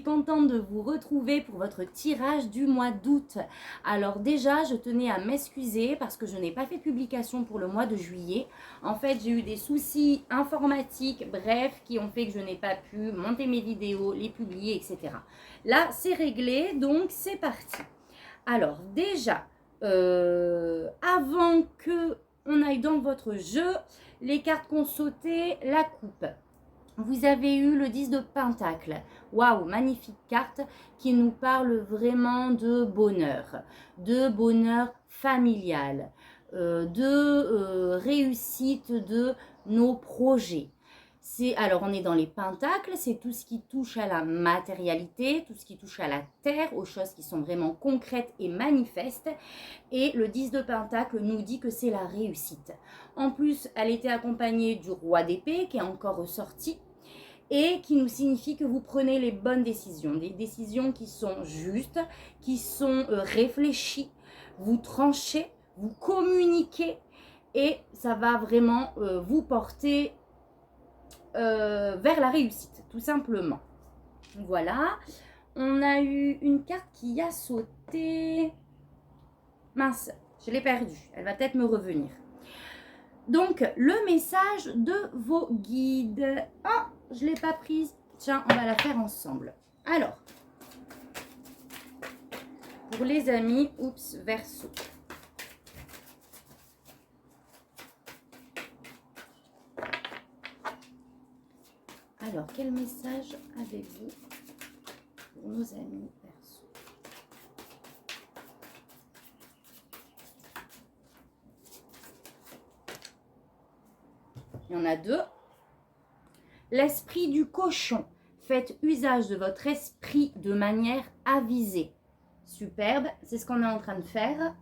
contente de vous retrouver pour votre tirage du mois d'août. Alors déjà, je tenais à m'excuser parce que je n'ai pas fait de publication pour le mois de juillet. En fait, j'ai eu des soucis informatiques, bref, qui ont fait que je n'ai pas pu monter mes vidéos, les publier, etc. Là, c'est réglé, donc c'est parti. Alors déjà, avant que on aille dans votre jeu, les cartes qu'on sautait, la coupe. Vous avez eu le 10 de Pentacle. Waouh, magnifique carte qui nous parle vraiment de bonheur familial, de réussite de nos projets. Alors, on est dans les pentacles, c'est tout ce qui touche à la matérialité, tout ce qui touche à la terre, aux choses qui sont vraiment concrètes et manifestes. Et le 10 de Pentacle nous dit que c'est la réussite. En plus, elle était accompagnée du roi d'épée qui est encore ressorti et qui nous signifie que vous prenez les bonnes décisions, des décisions qui sont justes, qui sont réfléchies, vous tranchez, vous communiquez et ça va vraiment vous porter vers la réussite, tout simplement. Voilà, on a eu une carte qui a sauté. Mince, je l'ai perdue, elle va peut-être me revenir. Donc, le message de vos guides. Ah, je ne l'ai pas prise. Tiens, on va la faire ensemble. Alors, pour les amis, oups, Verseau. Alors, quel message avez-vous pour nos amis Verseau? Il y en a deux. L'esprit du cochon. Faites usage de votre esprit de manière avisée. Superbe, c'est ce qu'on est en train de faire.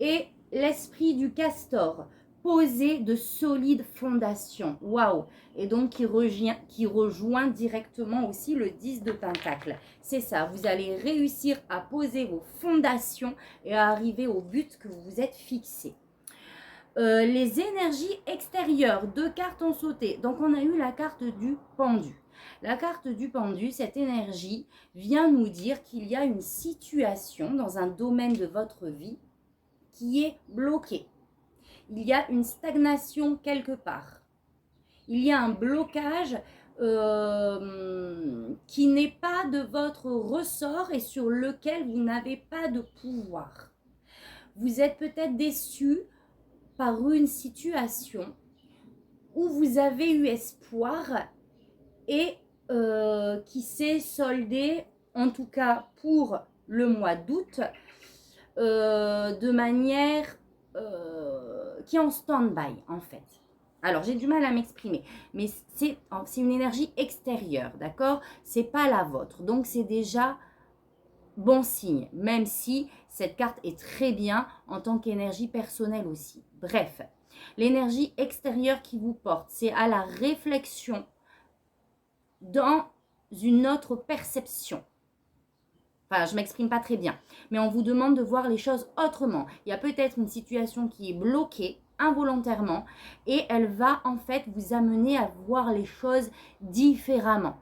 Et l'esprit du castor. Posez de solides fondations. Waouh! Et donc qui rejoint directement aussi le 10 de Pentacle. C'est ça, vous allez réussir à poser vos fondations et à arriver au but que vous vous êtes fixé. Les énergies extérieures, 2 cartes ont sauté. Donc, on a eu la carte du pendu. La carte du pendu, cette énergie vient nous dire qu'il y a une situation dans un domaine de votre vie qui est bloquée. Il y a une stagnation quelque part. Il y a un blocage qui n'est pas de votre ressort et sur lequel vous n'avez pas de pouvoir. Vous êtes peut-être déçu par une situation où vous avez eu espoir et qui s'est soldée, en tout cas pour le mois d'août, de manière qui est en stand-by en fait. Alors, j'ai du mal à m'exprimer, mais c'est une énergie extérieure, d'accord? C'est pas la vôtre, donc c'est déjà bon signe, même si cette carte est très bien en tant qu'énergie personnelle aussi. Bref, l'énergie extérieure qui vous porte, c'est à la réflexion dans une autre perception. Enfin, je m'exprime pas très bien, mais on vous demande de voir les choses autrement. Il y a peut-être une situation qui est bloquée involontairement et elle va en fait vous amener à voir les choses différemment.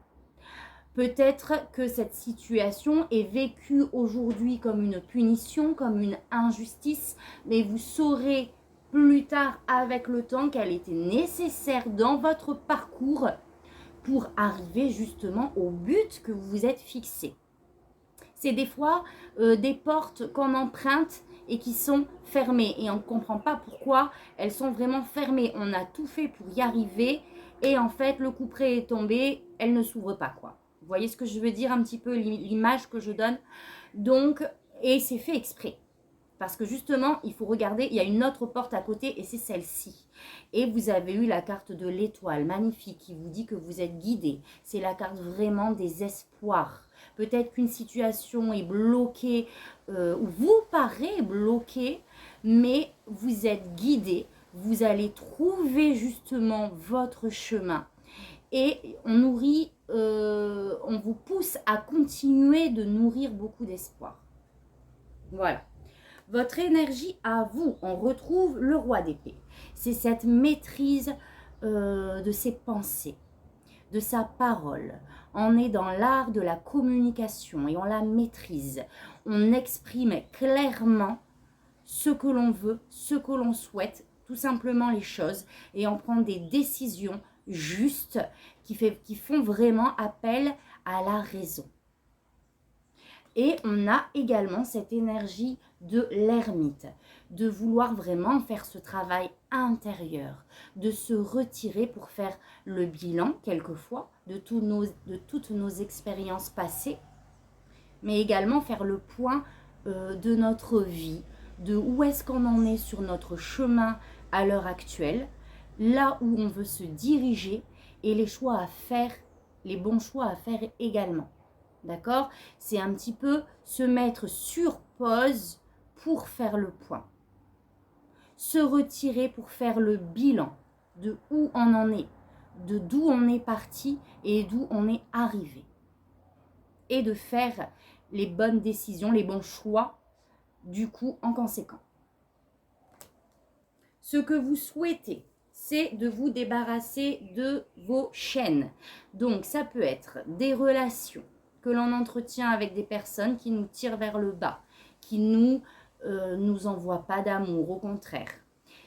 Peut-être que cette situation est vécue aujourd'hui comme une punition, comme une injustice, mais vous saurez plus tard avec le temps qu'elle était nécessaire dans votre parcours pour arriver justement au but que vous vous êtes fixé. C'est des fois des portes qu'on emprunte et qui sont fermées et on ne comprend pas pourquoi elles sont vraiment fermées. On a tout fait pour y arriver et en fait le couperet est tombé, elle ne s'ouvre pas quoi. Vous voyez ce que je veux dire un petit peu, l'image que je donne. Donc, et c'est fait exprès. Parce que justement, il faut regarder, il y a une autre porte à côté et c'est celle-ci. Et vous avez eu la carte de l'étoile, magnifique, qui vous dit que vous êtes guidé. C'est la carte vraiment des espoirs. Peut-être qu'une situation est bloquée, ou vous paraît bloquée, mais vous êtes guidé. Vous allez trouver justement votre chemin. Et on nourrit, on vous pousse à continuer de nourrir beaucoup d'espoir. Voilà. Votre énergie à vous, on retrouve le roi d'épée. C'est cette maîtrise de ses pensées, de sa parole. On est dans l'art de la communication et on la maîtrise. On exprime clairement ce que l'on veut, ce que l'on souhaite, tout simplement les choses, et on prend des décisions justes qui font vraiment appel à la raison. Et on a également cette énergie de l'ermite, de vouloir vraiment faire ce travail intérieur, de se retirer pour faire le bilan quelquefois de toutes nos expériences passées, mais également faire le point de notre vie, de où est-ce qu'on en est sur notre chemin à l'heure actuelle, là où on veut se diriger et les choix à faire, les bons choix à faire également. D'accord? C'est un petit peu se mettre sur pause pour faire le point. Se retirer pour faire le bilan de où on en est, de d'où on est parti et d'où on est arrivé. Et de faire les bonnes décisions, les bons choix, du coup, en conséquent. Ce que vous souhaitez, c'est de vous débarrasser de vos chaînes. Donc, ça peut être des relations que l'on entretient avec des personnes qui nous tirent vers le bas, qui nous envoient pas d'amour, au contraire.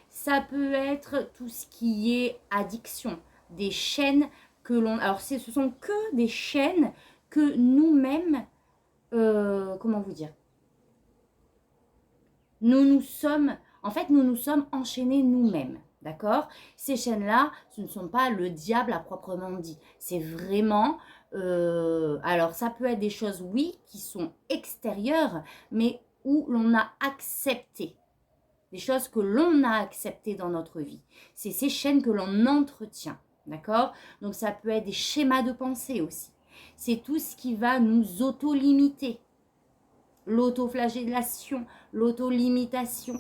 Ça peut être tout ce qui est addiction, des chaînes que l'on... Alors, ce sont que des chaînes que nous-mêmes, comment vous dire, nous nous sommes enchaînés nous-mêmes, d'accord? Ces chaînes-là, ce ne sont pas le diable à proprement dit. C'est vraiment... alors, ça peut être des choses, oui, qui sont extérieures, mais où l'on a accepté. Des choses que l'on a acceptées dans notre vie. C'est ces chaînes que l'on entretient, d'accord? Donc, ça peut être des schémas de pensée aussi. C'est tout ce qui va nous auto-limiter. L'autoflagellation, l'auto-limitation.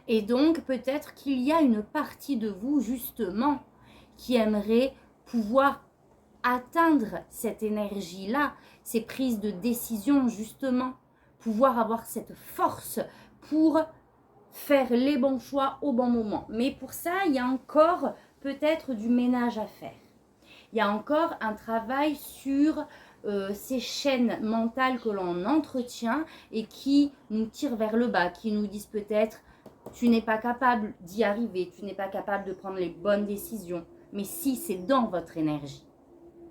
Et donc, peut-être qu'il y a une partie de vous, justement, qui aimerait pouvoir atteindre cette énergie-là, ces prises de décision, justement, pouvoir avoir cette force pour faire les bons choix au bon moment. Mais pour ça, il y a encore peut-être du ménage à faire. Il y a encore un travail sur ces chaînes mentales que l'on entretient et qui nous tirent vers le bas, qui nous disent peut-être tu n'es pas capable d'y arriver, tu n'es pas capable de prendre les bonnes décisions. Mais si, c'est dans votre énergie.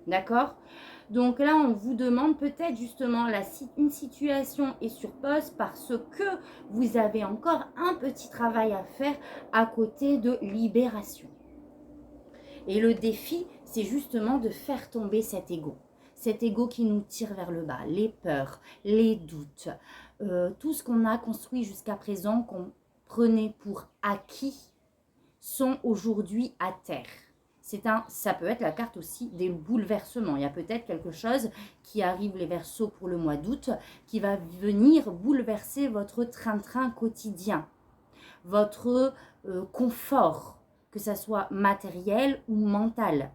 D'accord? Donc là, on vous demande peut-être justement une situation est sur pause parce que vous avez encore un petit travail à faire à côté de libération. Et le défi, c'est justement de faire tomber cet ego. Cet ego qui nous tire vers le bas, les peurs, les doutes, tout ce qu'on a construit jusqu'à présent, qu'on prenait pour acquis, sont aujourd'hui à terre. Ça peut être la carte aussi des bouleversements. Il y a peut-être quelque chose qui arrive les Verseaux pour le mois d'août qui va venir bouleverser votre train-train quotidien, votre confort, que ça soit matériel ou mental.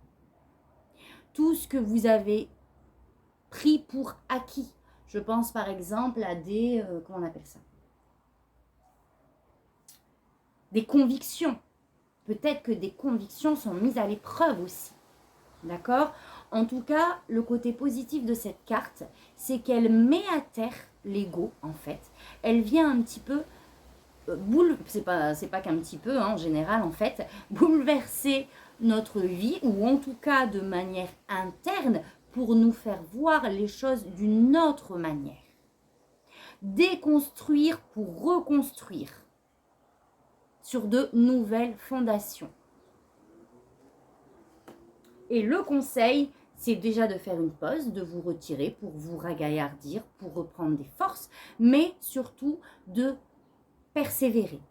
Tout ce que vous avez pris pour acquis. Je pense par exemple à des, comment on appelle ça? Des convictions. Peut-être que des convictions sont mises à l'épreuve aussi. D'accord? En tout cas, le côté positif de cette carte, c'est qu'elle met à terre l'ego, en fait. Elle vient un petit peu, c'est pas qu'un petit peu, hein, en général, en fait, bouleverser notre vie, ou en tout cas de manière interne, pour nous faire voir les choses d'une autre manière. Déconstruire pour reconstruire sur de nouvelles fondations. Et le conseil, c'est déjà de faire une pause, de vous retirer pour vous ragaillardir, pour reprendre des forces, mais surtout de persévérer,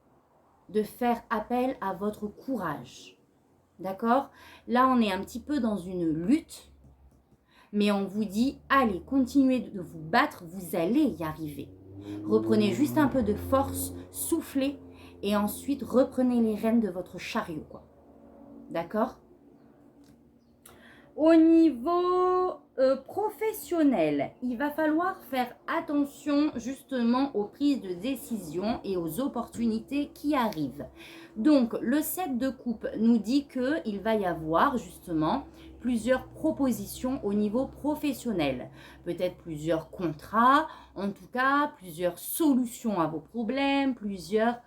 de faire appel à votre courage. D'accord? Là, on est un petit peu dans une lutte, mais on vous dit, allez, continuez de vous battre, vous allez y arriver. Reprenez juste un peu de force, soufflez, et ensuite reprenez les rênes de votre chariot, quoi. D'accord? Au niveau professionnel, il va falloir faire attention justement aux prises de décision et aux opportunités qui arrivent. Donc, le 7 de coupe nous dit qu'il va y avoir justement plusieurs propositions au niveau professionnel. Peut-être plusieurs contrats, en tout cas plusieurs solutions à vos problèmes, plusieurs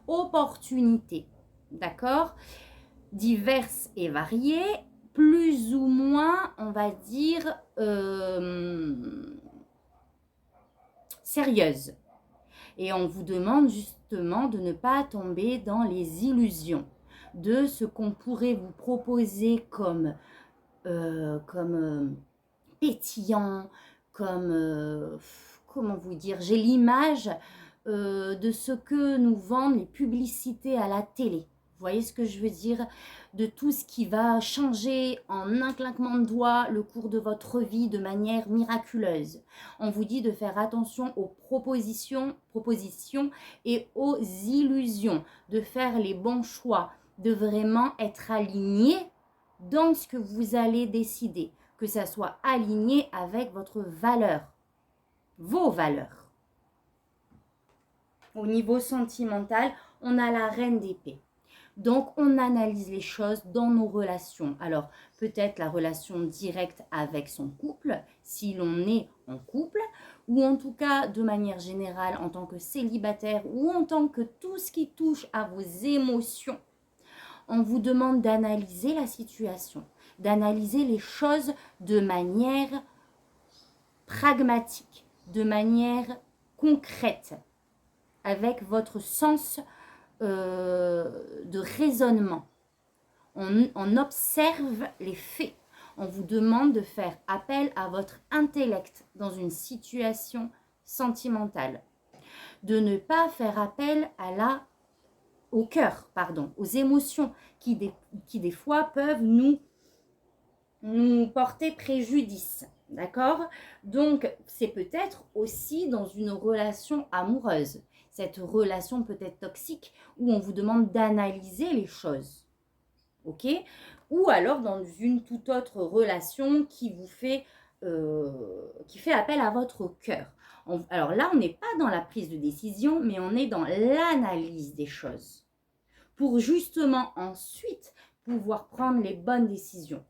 opportunités. D'accord? Diverses et variées, plus ou moins, on va dire, sérieuses. Et on vous demande justement de ne pas tomber dans les illusions de ce qu'on pourrait vous proposer comme pétillant, comme, comment vous dire, j'ai l'image de ce que nous vendent les publicités à la télé. Vous voyez ce que je veux dire? De tout ce qui va changer en un claquement de doigts le cours de votre vie de manière miraculeuse. On vous dit de faire attention aux propositions et aux illusions, de faire les bons choix, de vraiment être aligné dans ce que vous allez décider, que ça soit aligné avec votre valeur, vos valeurs. Au niveau sentimental, on a la reine d'épée. Donc, on analyse les choses dans nos relations. Alors, peut-être la relation directe avec son couple, si l'on est en couple, ou en tout cas, de manière générale, en tant que célibataire, ou en tant que tout ce qui touche à vos émotions. On vous demande d'analyser la situation, d'analyser les choses de manière pragmatique, de manière concrète, avec votre sens de raisonnement. On observe les faits. On vous demande de faire appel à votre intellect dans une situation sentimentale. De ne pas faire appel au cœur, aux émotions qui des fois peuvent nous porter préjudice. D'accord? Donc, c'est peut-être aussi dans une relation amoureuse. Cette relation peut être toxique où on vous demande d'analyser les choses. Ok? Ou alors dans une toute autre relation qui fait appel à votre cœur. Alors là, on n'est pas dans la prise de décision, mais on est dans l'analyse des choses. Pour justement ensuite pouvoir prendre les bonnes décisions.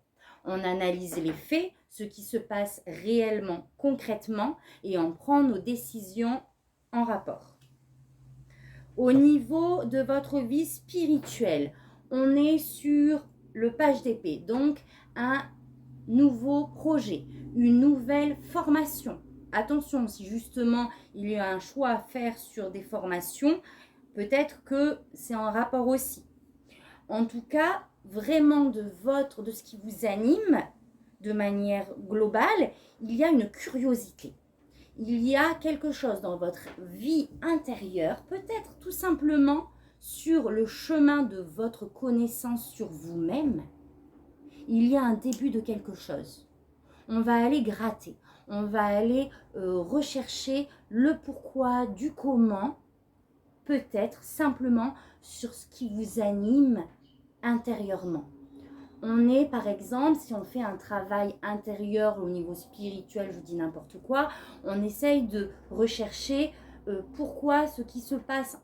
On analyse les faits, ce qui se passe réellement, concrètement, et on prend nos décisions en rapport. Au niveau de votre vie spirituelle, on est sur le page d'épée, donc un nouveau projet, une nouvelle formation. Attention, si justement il y a un choix à faire sur des formations, peut-être que c'est en rapport aussi. En tout cas, vraiment de ce qui vous anime de manière globale, il y a une curiosité. Il y a quelque chose dans votre vie intérieure, peut-être tout simplement sur le chemin de votre connaissance sur vous-même. Il y a un début de quelque chose. On va aller gratter, on va aller rechercher le pourquoi, du comment, peut-être simplement sur ce qui vous anime intérieurement. On est, par exemple, si on fait un travail intérieur au niveau spirituel, je vous dis n'importe quoi, on essaye de rechercher pourquoi ce qui se passe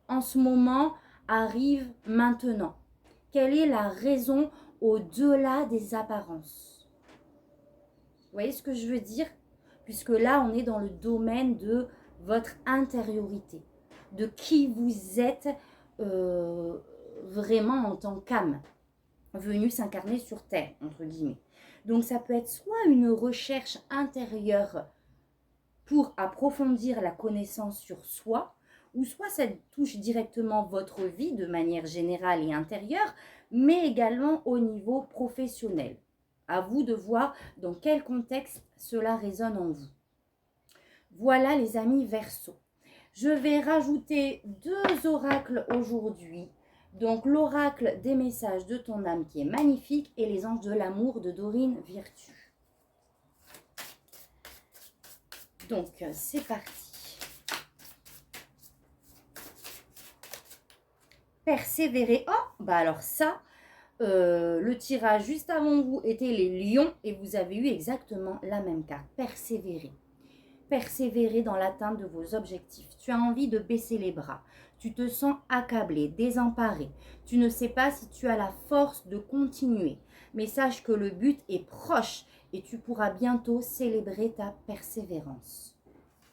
en ce moment arrive maintenant. Quelle est la raison au-delà des apparences? Vous voyez ce que je veux dire? Puisque là, on est dans le domaine de votre intériorité, de qui vous êtes vraiment en tant qu'âme venu s'incarner sur Terre, entre guillemets. Donc ça peut être soit une recherche intérieure pour approfondir la connaissance sur soi, ou soit ça touche directement votre vie de manière générale et intérieure, mais également au niveau professionnel. À vous de voir dans quel contexte cela résonne en vous. Voilà les amis Verseau. Je vais rajouter 2 oracles aujourd'hui. Donc, l'oracle des messages de ton âme qui est magnifique et les anges de l'amour de Dorine Virtue. Donc, c'est parti. Persévérer. Oh, bah alors ça, Le tirage juste avant vous était les lions et vous avez eu exactement la même carte. Persévérer. Persévérer dans l'atteinte de vos objectifs. Tu as envie de baisser les bras. Tu te sens accablé, désemparé. Tu ne sais pas si tu as la force de continuer. Mais sache que le but est proche et tu pourras bientôt célébrer ta persévérance.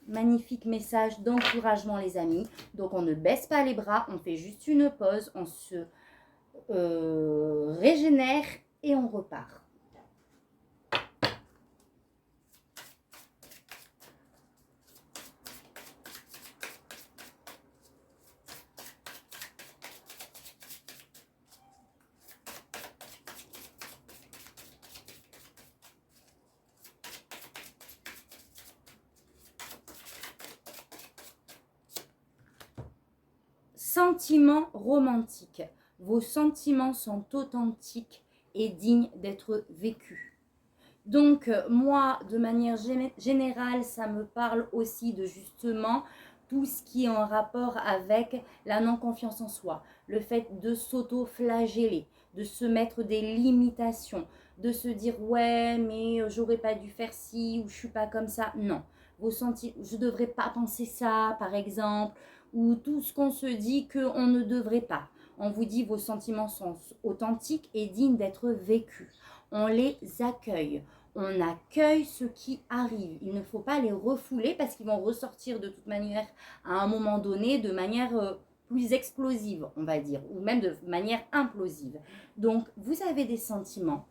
Magnifique message d'encouragement les amis. Donc on ne baisse pas les bras, on fait juste une pause, on se régénère et on repart. Sentiments romantiques. Vos sentiments sont authentiques et dignes d'être vécus. Donc, moi, de manière générale, ça me parle aussi de justement tout ce qui est en rapport avec la non-confiance en soi, le fait de s'auto-flageller, de se mettre des limitations, de se dire ouais, mais j'aurais pas dû faire ci ou je suis pas comme ça. Non, je devrais pas penser ça, par exemple, ou tout ce qu'on se dit qu'on ne devrait pas. On vous dit vos sentiments sont authentiques et dignes d'être vécus. On les accueille. On accueille ce qui arrive. Il ne faut pas les refouler parce qu'ils vont ressortir de toute manière à un moment donné de manière plus explosive, on va dire, ou même de manière implosive. Donc, vous avez des sentiments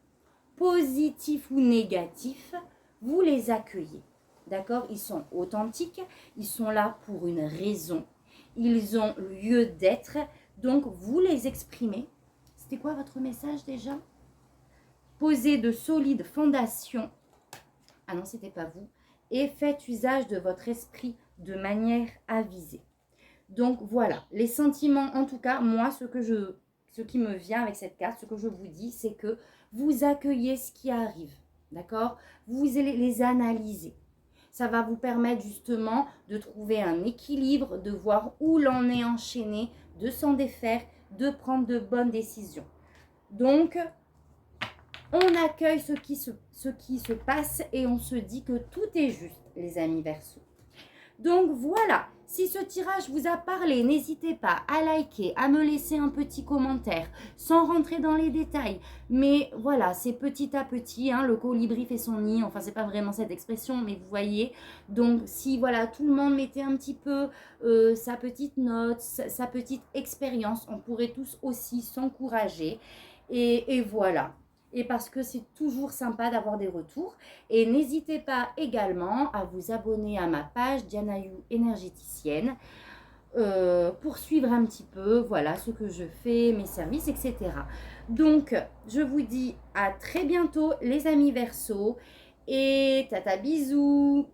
positifs ou négatifs, vous les accueillez. D'accord? Ils sont authentiques, ils sont là pour une raison. Ils ont lieu d'être, donc vous les exprimez. C'était quoi votre message déjà? Posez de solides fondations. Ah non, c'était pas vous. Et faites usage de votre esprit de manière avisée. Donc voilà, les sentiments, en tout cas, moi, ce qui me vient avec cette carte, ce que je vous dis, c'est que vous accueillez ce qui arrive. D'accord? Vous allez les analyser. Ça va vous permettre justement de trouver un équilibre, de voir où l'on est enchaîné, de s'en défaire, de prendre de bonnes décisions. Donc, on accueille ce qui se passe et on se dit que tout est juste, les amis Verseaux. Donc voilà, si ce tirage vous a parlé, n'hésitez pas à liker, à me laisser un petit commentaire, sans rentrer dans les détails. Mais voilà, c'est petit à petit, hein, le colibri fait son nid, enfin c'est pas vraiment cette expression, mais vous voyez. Donc si voilà, tout le monde mettait un petit peu sa petite note, sa petite expérience, on pourrait tous aussi s'encourager. Et voilà. Et parce que c'est toujours sympa d'avoir des retours. Et n'hésitez pas également à vous abonner à ma page Diana You énergéticienne pour suivre un petit peu voilà, ce que je fais, mes services, etc. Donc, je vous dis à très bientôt les amis Verseaux et tata bisous.